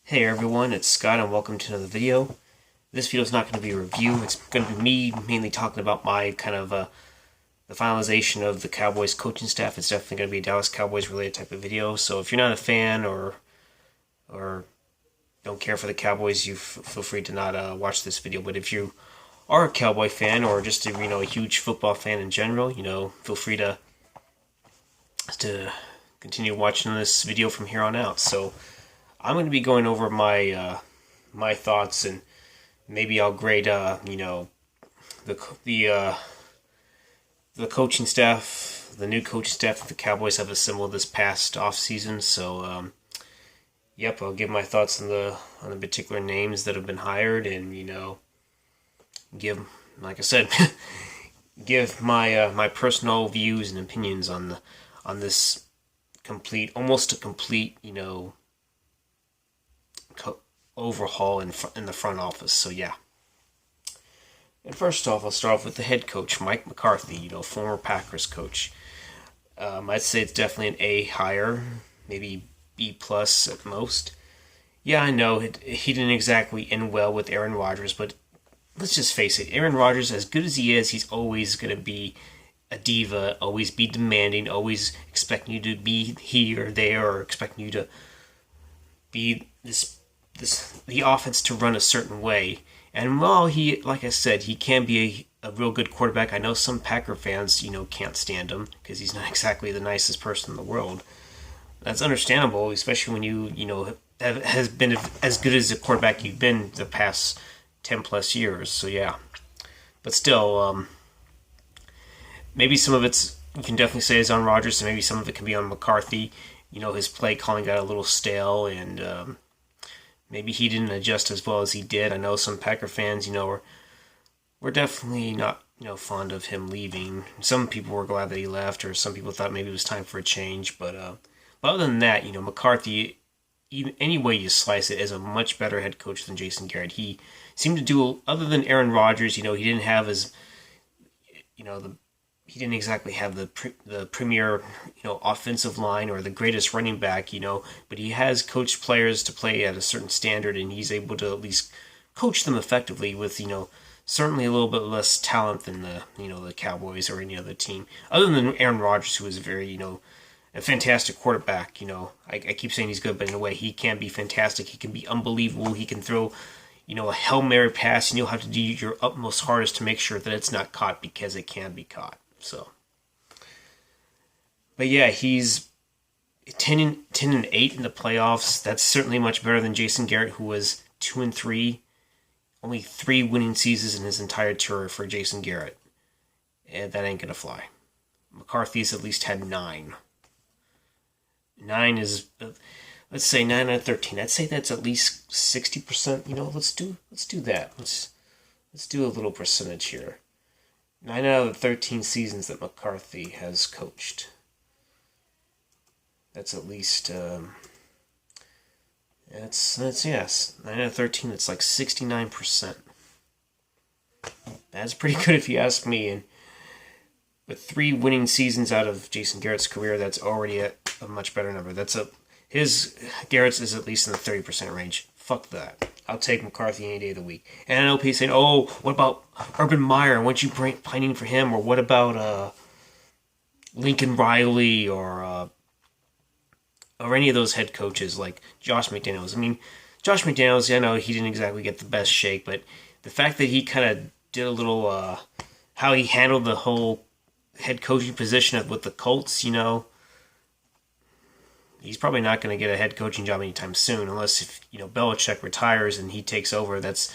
Hey everyone, it's Scott and welcome to another video. This video is not going to be a review, it's going to be me mainly talking about my the finalization of the Cowboys coaching staff. It's definitely going to be a Dallas Cowboys related type of video, so if you're not a fan or don't care for the Cowboys, you feel free to not watch this video. But if you are a Cowboy fan or just a huge football fan in general, feel free to continue watching this video from here on out. So I'm going to be going over my thoughts, and maybe I'll grade the coaching staff, the new coaching staff that the Cowboys have assembled this past off season. So yep, I'll give my thoughts on the particular names that have been hired, and give, like I said, give my personal views and opinions on this almost a complete overhaul in the front office. So yeah. And first off, I'll start off with the head coach, Mike McCarthy, former Packers coach. I'd say it's definitely an A hire, maybe B plus at most. Yeah, I know he didn't exactly end well with Aaron Rodgers, but let's just face it, Aaron Rodgers, as good as he is, he's always going to be a diva, always be demanding, always expecting you to be here or there, or expecting you to be the offense to run a certain way. And while he, like I said, he can be a real good quarterback, I know some Packer fans, can't stand him because he's not exactly the nicest person in the world. That's understandable, especially when you has been as good as a quarterback you've been the past 10 plus years. So yeah, but still, maybe some of it's, you can definitely say, is on Rodgers, and maybe some of it can be on McCarthy. His play calling got a little stale, and maybe he didn't adjust as well as he did. I know some Packer fans, were definitely not, fond of him leaving. Some people were glad that he left, or some people thought maybe it was time for a change. But other than that, McCarthy, even any way you slice it, is a much better head coach than Jason Garrett. He seemed to do, other than Aaron Rodgers, he didn't have as, he didn't exactly have the premier, offensive line or the greatest running back, but he has coached players to play at a certain standard, and he's able to at least coach them effectively with, certainly a little bit less talent than the Cowboys or any other team, other than Aaron Rodgers, who is very, a fantastic quarterback. I keep saying he's good, but in a way he can be fantastic. He can be unbelievable. He can throw, a Hail Mary pass, and you'll have to do your utmost hardest to make sure that it's not caught, because it can be caught. So, but yeah, he's 10-8 in the playoffs. That's certainly much better than Jason Garrett, who was 2-3, only 3 winning seasons in his entire career for Jason Garrett, and that ain't gonna fly. McCarthy's at least had 9. 9 is, let's say 9 out of 13. I'd say that's at least 60%. Let's do that. Let's do a little percentage here. 9 out of the 13 seasons that McCarthy has coached. That's at least, that's yes. 9 out of 13, that's like 69%. That's pretty good if you ask me. And with 3 winning seasons out of Jason Garrett's career, that's already a much better number. Garrett's is at least in the 30% range. Fuck that. I'll take McCarthy any day of the week. And I know people saying, "Oh, what about Urban Meyer? Weren't you pining for him?" Or what about Lincoln Riley or any of those head coaches like Josh McDaniels? I mean, Josh McDaniels, I know he didn't exactly get the best shake, but the fact that he kind of did a little how he handled the whole head coaching position with the Colts, he's probably not going to get a head coaching job anytime soon, unless if Belichick retires and he takes over. That's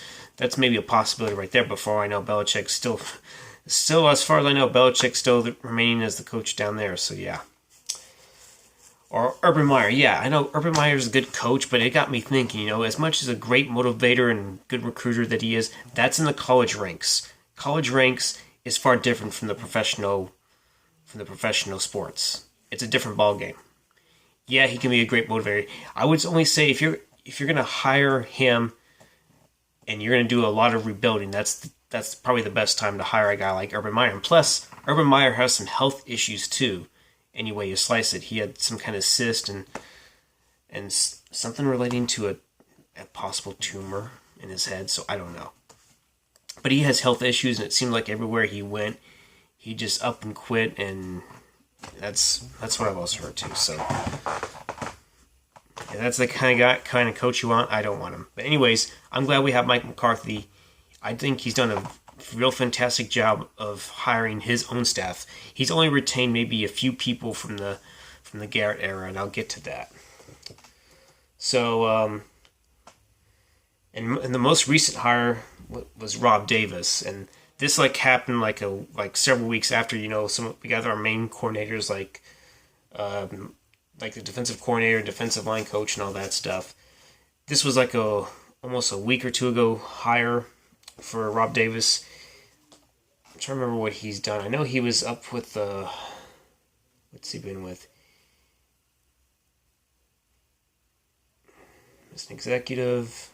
maybe a possibility right there. Before I know, Belichick still as far as I know, Belichick's still remaining as the coach down there. So yeah. Or Urban Meyer. Yeah, I know Urban Meyer is a good coach, but it got me thinking. As much as a great motivator and good recruiter that he is, that's in the college ranks. College ranks is far different from the professional sports. It's a different ballgame. Yeah, he can be a great motivator. I would only say if you're going to hire him and you're going to do a lot of rebuilding, that's probably the best time to hire a guy like Urban Meyer. And plus, Urban Meyer has some health issues too. Any way you slice it, he had some kind of cyst and something relating to a possible tumor in his head, so I don't know. But he has health issues, and it seemed like everywhere he went, he just up and quit, and that's what I've also heard too. So yeah, that's the kind of coach you want. I don't want him. But anyways, I'm glad we have Mike McCarthy. I think he's done a real fantastic job of hiring his own staff. He's only retained maybe a few people from the Garrett era, and I'll get to that. So, and the most recent hire was Rob Davis, and this happened several weeks after we got our main coordinators like the defensive coordinator, defensive line coach, and all that stuff. This was almost a week or two ago hire for Rob Davis. I'm trying to remember what he's done. I know he was up with what's he been with? As an executive.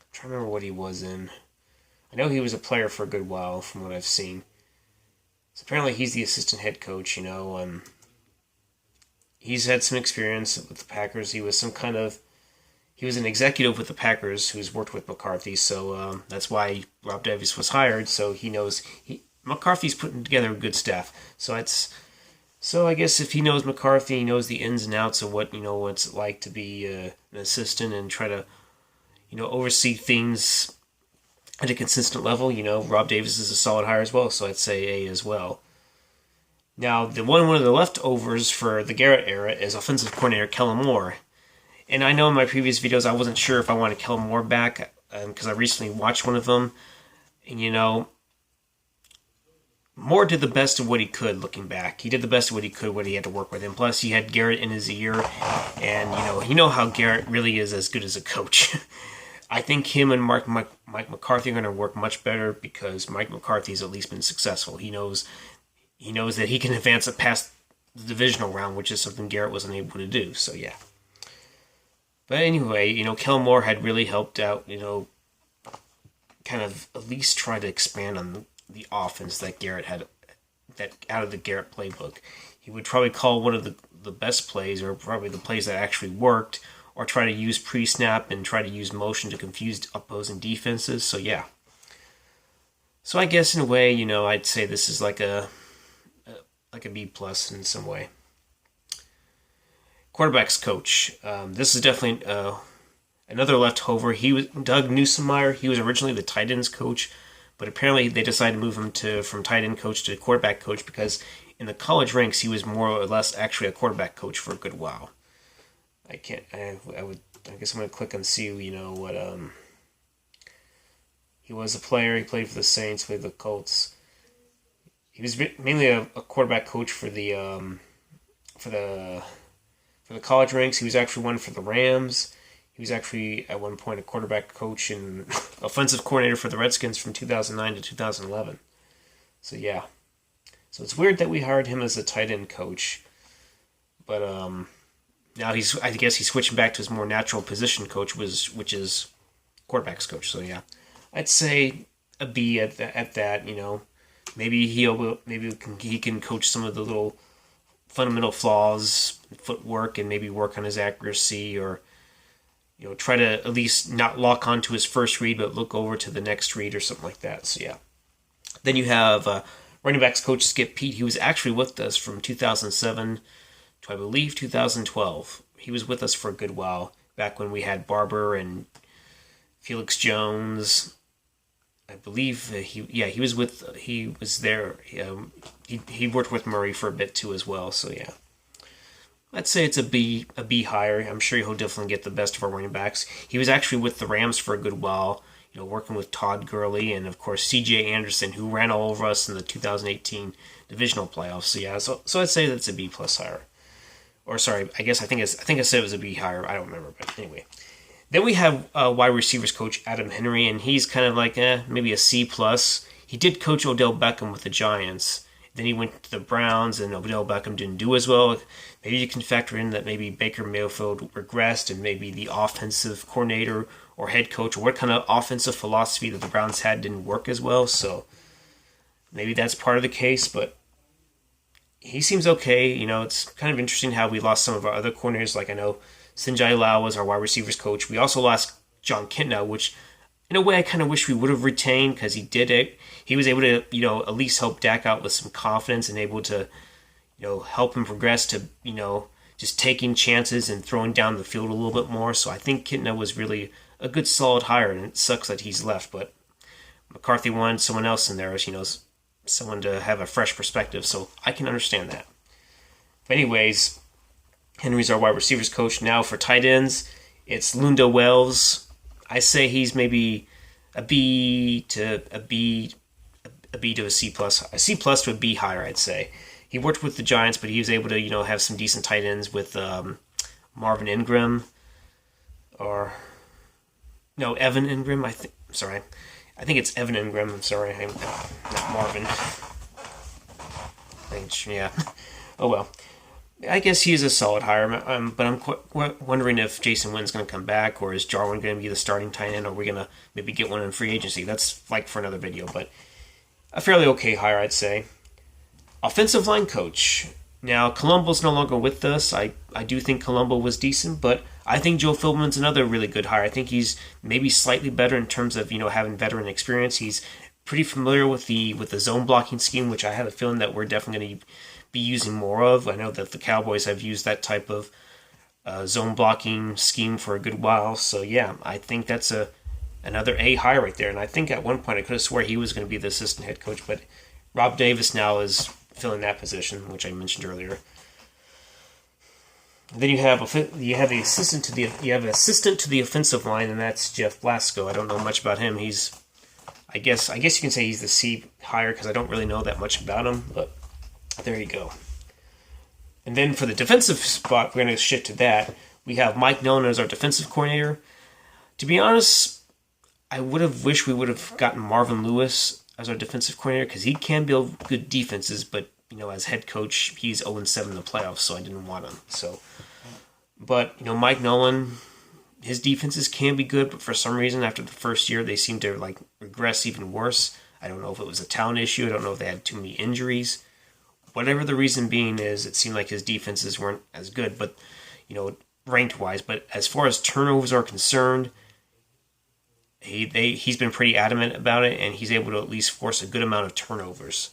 I'm trying to remember what he was in. I know he was a player for a good while from what I've seen. So apparently he's the assistant head coach, he's had some experience with the Packers. He was an executive with the Packers who's worked with McCarthy, so that's why Rob Davis was hired. So he knows McCarthy's putting together a good staff. So I guess if he knows McCarthy, he knows the ins and outs of what's it like to be an assistant and try to oversee things at a consistent level. Rob Davis is a solid hire as well, so I'd say A as well. Now, one of the leftovers for the Garrett era is offensive coordinator Kellen Moore. And I know in my previous videos I wasn't sure if I wanted Kellen Moore back because I recently watched one of them. And, Moore did the best of what he could looking back. He did the best of what he could, what he had to work with. And plus, he had Garrett in his ear. And, you know how Garrett really is as good as a coach. I think him and Mike McCarthy are going to work much better because Mike McCarthy's at least been successful. He knows that he can advance it past the divisional round, which is something Garrett wasn't able to do. So, yeah. But anyway, Kellen Moore had really helped out, kind of at least try to expand on the offense that Garrett had, that out of the Garrett playbook. He would probably call one of the best plays, or probably the plays that actually worked, or try to use pre-snap and try to use motion to confuse opposing defenses. So, yeah. So I guess in a way, I'd say this is like a B plus in some way. Quarterbacks coach. This is definitely another leftover. He was Doug Newsommeyer. He was originally the tight ends coach, but apparently they decided to move him from tight end coach to quarterback coach because in the college ranks he was more or less actually a quarterback coach for a good while. I guess I'm gonna click and see. What he was a player. He played for the Saints, played for the Colts. He was mainly a quarterback coach for the college ranks. He was actually one for the Rams. He was actually at one point a quarterback coach and offensive coordinator for the Redskins from 2009 to 2011. So yeah, so it's weird that we hired him as a tight end coach, but now I guess he's switching back to his more natural position coach, which is quarterbacks coach. So yeah, I'd say a B at that. Maybe he can coach some of the little fundamental flaws, footwork, and maybe work on his accuracy, or try to at least not lock onto his first read, but look over to the next read or something like that. So yeah. Then you have running backs coach Skip Peete. He was actually with us from 2007 to I believe 2012. He was with us for a good while back when we had Barber and Felix Jones. I believe he was there. He worked with Murray for a bit too as well. So yeah, I'd say it's a B hire. I'm sure he'll definitely get the best of our running backs. He was actually with the Rams for a good while, working with Todd Gurley and of course C.J. Anderson, who ran all over us in the 2018 divisional playoffs. So yeah, so I'd say that's a B plus hire. Or sorry, I think I said it was a B hire. I don't remember, but anyway. Then we have wide receivers coach Adam Henry, and he's kind of like maybe a C plus. He did coach Odell Beckham with the Giants. Then he went to the Browns, and Odell Beckham didn't do as well. Maybe you can factor in that maybe Baker Mayfield regressed, and maybe the offensive coordinator or head coach, or what kind of offensive philosophy that the Browns had didn't work as well. So maybe that's part of the case, but he seems okay. It's kind of interesting how we lost some of our other corners. Like I know Sinjai Lau was our wide receivers coach. We also lost John Kintna, which in a way I kind of wish we would have retained because he did it. He was able to, at least help Dak out with some confidence and able to, help him progress to, just taking chances and throwing down the field a little bit more. So I think Kintna was really a good solid hire, and it sucks that he's left. But McCarthy wanted someone else in there, someone to have a fresh perspective. So I can understand that. But anyways, Henry's our wide receivers coach. Now for tight ends, it's Lunda Wells. I say he's maybe a B to a C plus, a C plus to a B higher. I'd say he worked with the Giants, but he was able to have some decent tight ends with Marvin Ingram or no Evan Ingram. I think it's Evan Ingram. I'm sorry, not Marvin. Yeah. Oh well. I guess he's a solid hire, but I'm wondering if Jason Wynn's going to come back, or is Jarwin going to be the starting tight end, or are we going to maybe get one in free agency? That's like for another video, but a fairly okay hire, I'd say. Offensive line coach. Now, Colombo's no longer with us. I do think Colombo was decent, but I think Joe Philbin's another really good hire. I think he's maybe slightly better in terms of, having veteran experience. He's pretty familiar with the zone blocking scheme, which I have a feeling that we're definitely going to be using more of. I know that the Cowboys have used that type of zone blocking scheme for a good while. So yeah, I think that's another A hire right there. And I think at one point I could have swore he was going to be the assistant head coach, but Rob Davis now is filling that position, which I mentioned earlier. And then you have the assistant to the offensive line, and that's Jeff Blasco. I don't know much about him. I guess you can say he's the C hire because I don't really know that much about him, but there you go. And then for the defensive spot, we're going to shift to that. We have Mike Nolan as our defensive coordinator. To be honest, I would have wished we would have gotten Marvin Lewis as our defensive coordinator because he can build good defenses, but as head coach, he's 0-7 in the playoffs, so I didn't want him. But Mike Nolan, his defenses can be good, but for some reason after the first year they seem to regress even worse. I don't know if it was a talent issue. I don't know if they had too many injuries. Whatever the reason being is, it seemed like his defenses weren't as good, but ranked wise. But as far as turnovers are concerned, he's been pretty adamant about it, and he's able to at least force a good amount of turnovers.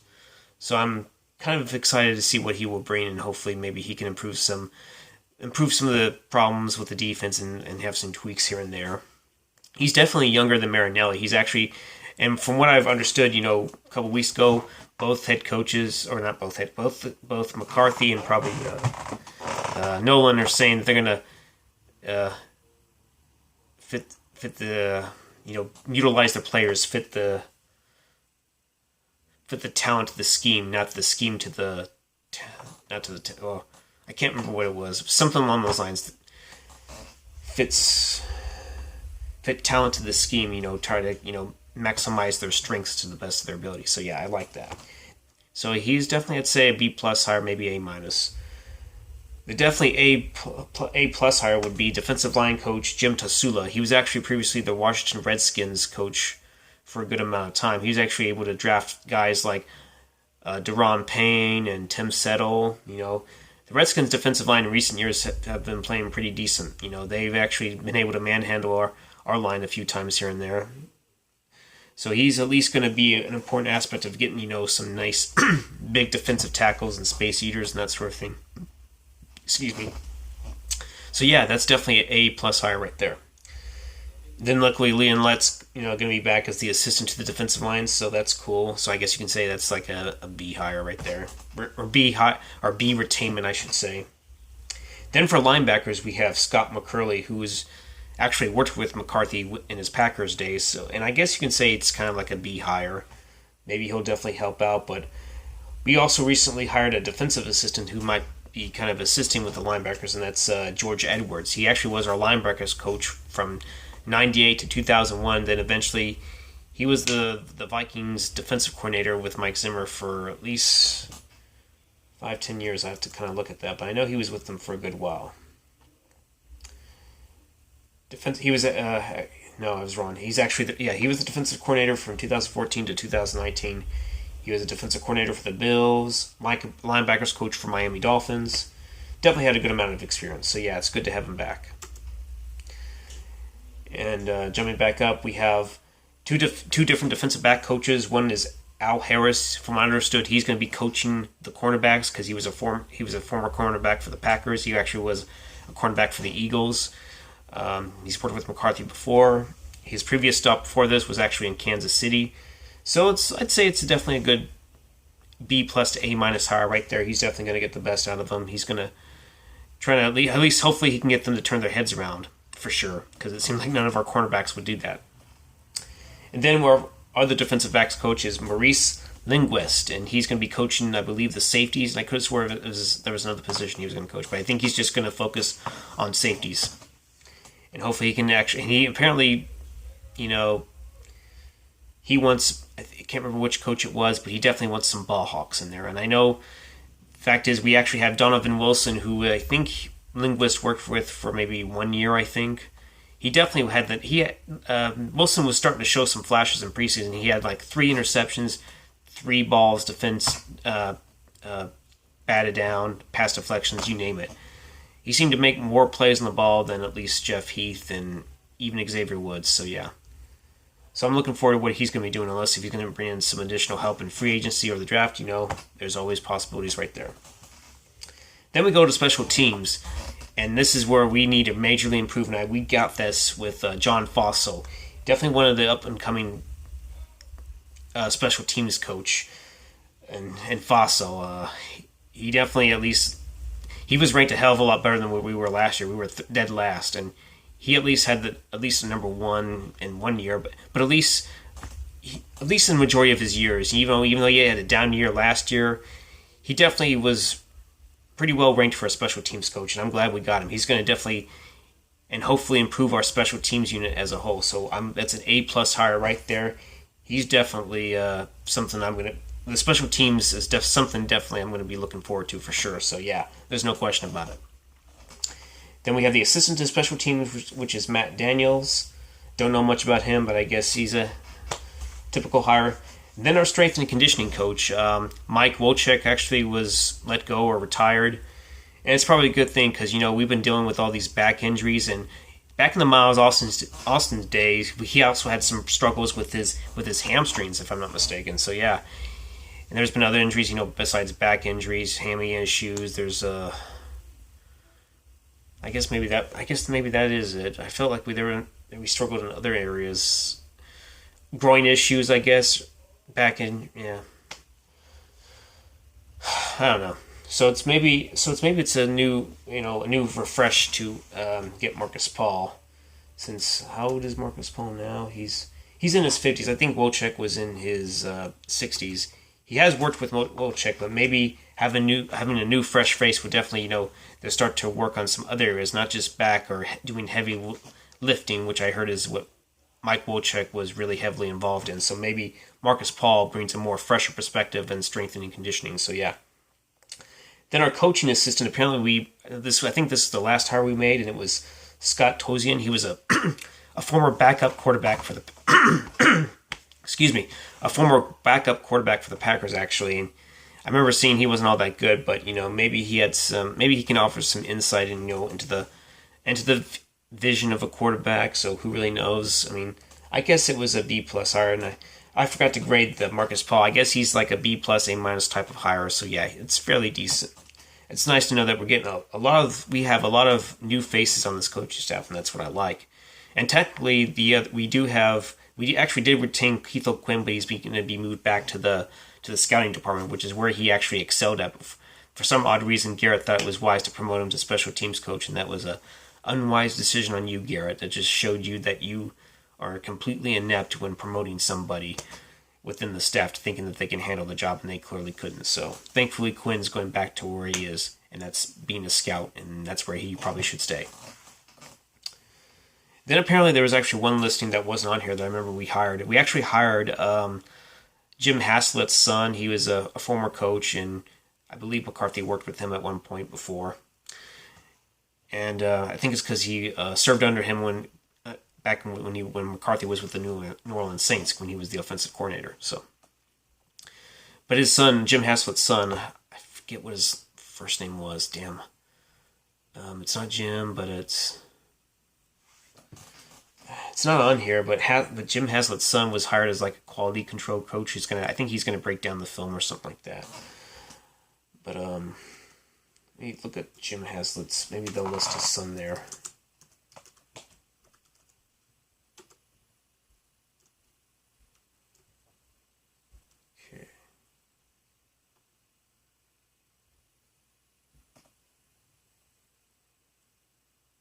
So I'm kind of excited to see what he will bring, and hopefully maybe he can improve some of the problems with the defense and have some tweaks here and there. He's definitely younger than Marinelli. He's actually, and from what I've understood, a couple weeks ago, both head coaches, or not both both McCarthy and probably Nolan are saying that they're going to fit the utilize the players, fit the talent to the scheme, not the scheme to the I can't remember what it was. Something along those lines. Fit talent to the scheme. Try to maximize their strengths to the best of their ability. So yeah, I like that. So he's definitely, I'd say, a B plus hire, maybe A minus. The definitely A plus hire would be defensive line coach Jim Tasula. He was actually previously the Washington Redskins coach for a good amount of time. He was actually able to draft guys like Deron Payne and Tim Settle. The Redskins' defensive line in recent years have been playing pretty decent. They've actually been able to manhandle our line a few times here and there. So he's at least going to be an important aspect of getting, some nice big defensive tackles and space eaters and that sort of thing. Excuse me. So yeah, that's definitely an A plus hire right there. Then luckily Leon Lett's going to be back as the assistant to the defensive line, so that's cool. So I guess you can say that's like a B hire right there, or B retainment, I should say. Then for linebackers, we have Scott McCurley, who was actually worked with McCarthy in his Packers days. So, and I guess you can say it's kind of like a B hire. Maybe he'll definitely help out, but we also recently hired a defensive assistant who might be kind of assisting with the linebackers, and that's George Edwards. He actually was our linebackers coach from 98 to 2001. Then eventually he was the Vikings defensive coordinator with Mike Zimmer for at least 5-10 years. I have to kind of look at that, but I know he was with them for a good while. He was no, I was wrong. He's actually he was the defensive coordinator from 2014 to 2019. He was a defensive coordinator for the Bills, linebackers coach for Miami Dolphins. Definitely had a good amount of experience. So yeah, it's good to have him back. And jumping back up, we have two different defensive back coaches. One is Al Harris. From what I understood, he's going to be coaching the cornerbacks because he was a former cornerback for the Packers. He actually was a cornerback for the Eagles. He's worked with McCarthy before. His previous stop before this was actually in Kansas City. So I'd say it's definitely a good B plus to A minus hire right there. He's definitely going to get the best out of them. He's going to try to at least hopefully he can get them to turn their heads around for sure, because it seems like none of our cornerbacks would do that. And then our other defensive backs coach is Maurice Linguist, and he's going to be coaching, I believe, the safeties. And I could have sworn there was another position he was going to coach, but I think he's just going to focus on safeties. And hopefully he can actually. And he apparently, he wants. I can't remember which coach it was, but he definitely wants some ball hawks in there. And I know, fact is, we actually have Donovan Wilson, who I think Linguist worked with for maybe 1 year, I think. He definitely had that. Wilson was starting to show some flashes in preseason. He had like 3 interceptions, 3 balls, defense batted down, pass deflections, you name it. He seemed to make more plays on the ball than at least Jeff Heath and even Xavier Woods. So yeah. So I'm looking forward to what he's going to be doing, unless if he's going to bring in some additional help in free agency or the draft. There's always possibilities right there. Then we go to special teams, and this is where we need to majorly improve. And we got this with John Fossel, definitely one of the up-and-coming special teams coach. And Fossel, he definitely he was ranked a hell of a lot better than what we were last year. We were dead last, and he at least had the number 1 in 1 year, but at least in the majority of his years, even though he had a down year last year, he definitely was pretty well ranked for a special teams coach, and I'm glad we got him. He's going to definitely and hopefully improve our special teams unit as a whole. So that's an A+ hire right there. He's definitely something the special teams is something definitely I'm going to be looking forward to for sure. So yeah, there's no question about it. Then we have the assistant to special teams, which is Matt Daniels. Don't know much about him, but I guess he's a typical hire. Then our strength and conditioning coach, Mike Wolchek, actually was let go or retired. And it's probably a good thing because, we've been dealing with all these back injuries. And back in the Miles Austin's days, he also had some struggles with his hamstrings, if I'm not mistaken. So yeah. And there's been other injuries, besides back injuries, hammy issues. There's I guess maybe that is it. I felt like we struggled in other areas. Groin issues, I guess. Back in, yeah. I don't know. So it's maybe it's a new refresh to get Marcus Paul. Since how old is Marcus Paul now? He's in his 50s. I think Wolchek was in his 60s. He has worked with Wolchek, but maybe having a new fresh face would definitely they'll start to work on some other areas, not just back or doing heavy lifting, which I heard is what Mike Wolchek was really heavily involved in. So maybe Marcus Paul brings a more fresher perspective and strengthening conditioning. So yeah. Then our coaching assistant, apparently I think this is the last hire we made, and it was Scott Tozian. He was a former backup quarterback for the a former backup quarterback for the Packers, actually. And I remember seeing he wasn't all that good, but maybe he can offer some insight into the vision of a quarterback. So who really knows? I mean, I guess it was a B+ hire, and I forgot to grade the Marcus Paul. I guess he's like a B+, A- type of hire. So yeah, it's fairly decent. It's nice to know that we're getting we have a lot of new faces on this coaching staff, and that's what I like. And technically, we actually did retain Keith O'Quinn, but he's going to be moved back to the scouting department, which is where he actually excelled at. For some odd reason, Garrett thought it was wise to promote him to special teams coach, and that was a unwise decision on you, Garrett. That just showed you that you are completely inept when promoting somebody within the staff, thinking that they can handle the job, and they clearly couldn't. So thankfully, Quinn's going back to where he is, and that's being a scout, and that's where he probably should stay. Then apparently there was actually one listing that wasn't on here that I remember we hired. We actually hired Jim Haslett's son. He was a former coach, and I believe McCarthy worked with him at one point before. And I think it's because he served under him when McCarthy was with the New Orleans Saints when he was the offensive coordinator. So, But his son, Jim Haslett's son, I forget what his first name was. Damn. It's not Jim, but it's not on here. But Jim Haslett's son was hired as like a quality control coach. I think he's gonna break down the film or something like that. But maybe look at Jim Haslett's. Maybe they'll list his son there. Okay.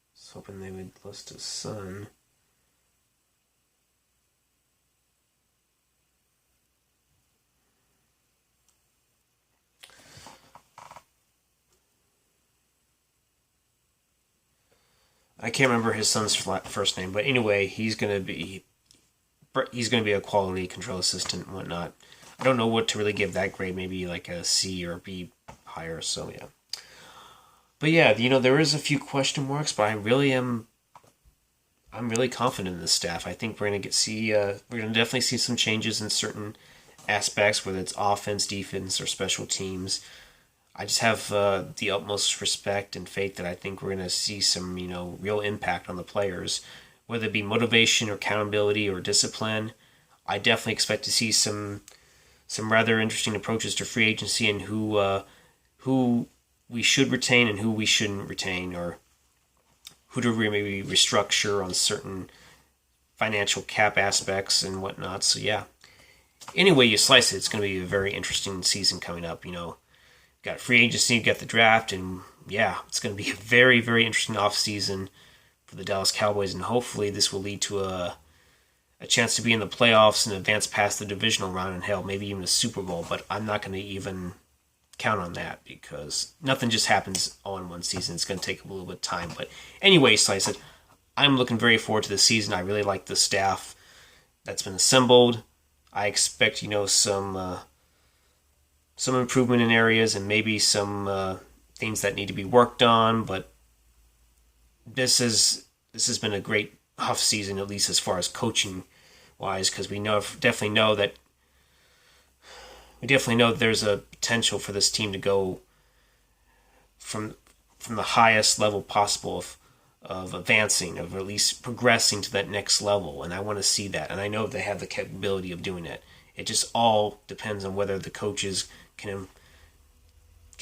I was hoping they would list his son. I can't remember his son's first name, but anyway, he's gonna be a quality control assistant and whatnot. I don't know what to really give that grade. Maybe like a C or a B higher. So yeah. But yeah, there is a few question marks, but I'm really confident in this staff. I think we're gonna definitely see some changes in certain aspects, whether it's offense, defense, or special teams. I just have the utmost respect and faith that I think we're going to see some, real impact on the players, whether it be motivation or accountability or discipline. I definitely expect to see some rather interesting approaches to free agency and who we should retain and who we shouldn't retain, or who to maybe restructure on certain financial cap aspects and whatnot. So yeah, any way you slice it, it's going to be a very interesting season coming up. Got free agency, got the draft, and yeah, it's going to be a very, very interesting offseason for the Dallas Cowboys, and hopefully this will lead to a chance to be in the playoffs and advance past the divisional round, and hell, maybe even a Super Bowl, but I'm not going to even count on that because nothing just happens all in one season. It's going to take a little bit of time, but anyway, so I said, I'm looking very forward to the season. I really like the staff that's been assembled. I expect, some improvement in areas and maybe some things that need to be worked on, but this has been a great off season, at least as far as coaching wise, because we definitely know that there's a potential for this team to go from the highest level possible of advancing, of at least progressing to that next level, and I want to see that, and I know they have the capability of doing it. It just all depends on whether the coaches can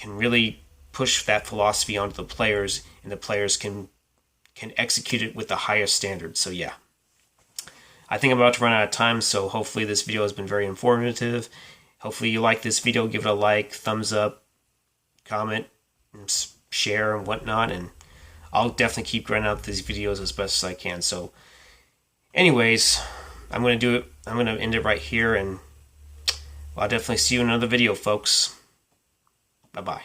really push that philosophy onto the players, and the players can execute it with the highest standards. So yeah, I think I'm about to run out of time, so hopefully this video has been very informative. Hopefully you like this video. Give it a like, thumbs up, comment, and share, and whatnot, and I'll definitely keep grinding out these videos as best as I can. So anyways, I'm going to end it right here, and I'll definitely see you in another video, folks. Bye-bye.